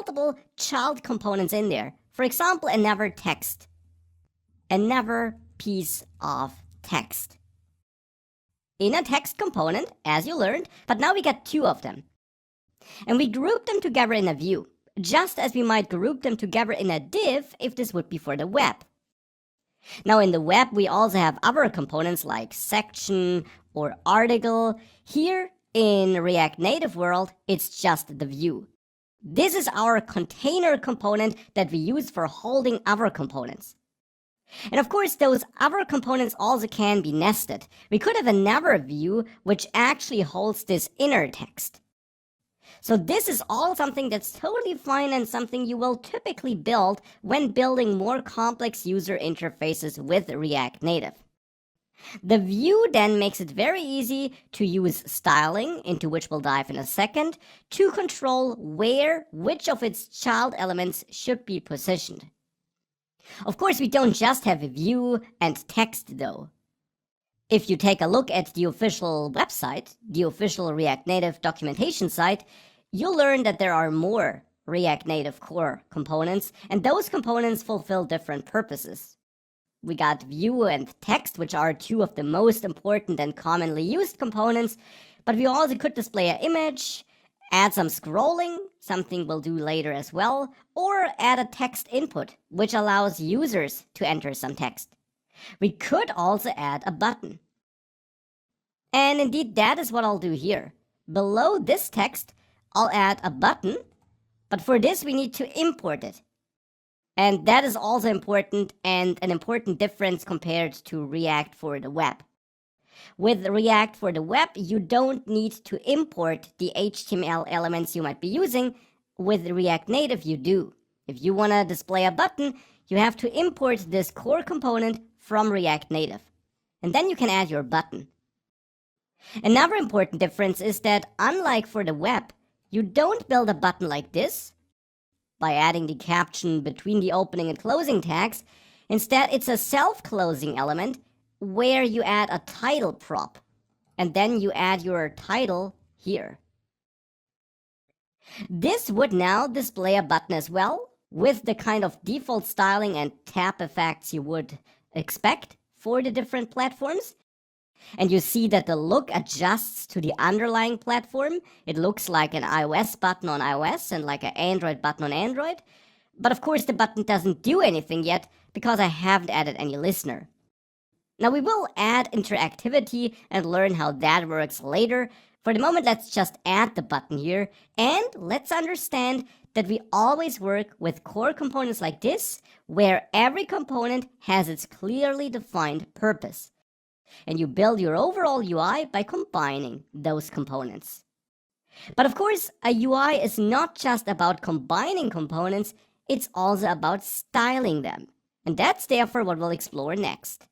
multiple child components in there. For example, another text, another piece of text. In a text component, as you learned, but now we got two of them. And we group them together in a view, just as we might group them together in a div if this would be for the web. Now in the web, we also have other components like section or article. Here in React Native world, it's just the view. This is our container component that we use for holding other components. And of course, those other components also can be nested. We could have another view which actually holds this inner text. So this is all something that's totally fine and something you will typically build when building more complex user interfaces with React Native. The view then makes it very easy to use styling, into which we'll dive in a second, to control which of its child elements should be positioned. Of course, we don't just have a view and text though. If you take a look at the official website, the official React Native documentation site, you'll learn that there are more React Native core components, and those components fulfill different purposes. We got view and text, which are two of the most important and commonly used components, but we also could display an image, add some scrolling, something we'll do later as well, or add a text input, which allows users to enter some text. We could also add a button. And indeed, that is what I'll do here. Below this text, I'll add a button, but for this we need to import it. And that is also important and an important difference compared to React for the web. With React for the web, you don't need to import the HTML elements you might be using. With React Native, you do. If you want to display a button, you have to import this core component from React Native. And then you can add your button. Another important difference is that unlike for the web, you don't build a button like this by adding the caption between the opening and closing tags. Instead, it's a self-closing element where you add a title prop, and then you add your title here. This would now display a button as well, with the kind of default styling and tap effects you would expect for the different platforms. And you see that the look adjusts to the underlying platform. It looks like an iOS button on iOS and like an Android button on Android. But of course the button doesn't do anything yet because I haven't added any listener. Now we will add interactivity and learn how that works later. For the moment, let's just add the button here, and let's understand that we always work with core components like this, where every component has its clearly defined purpose. And you build your overall UI by combining those components. But of course, a UI is not just about combining components, it's also about styling them. And that's therefore what we'll explore next.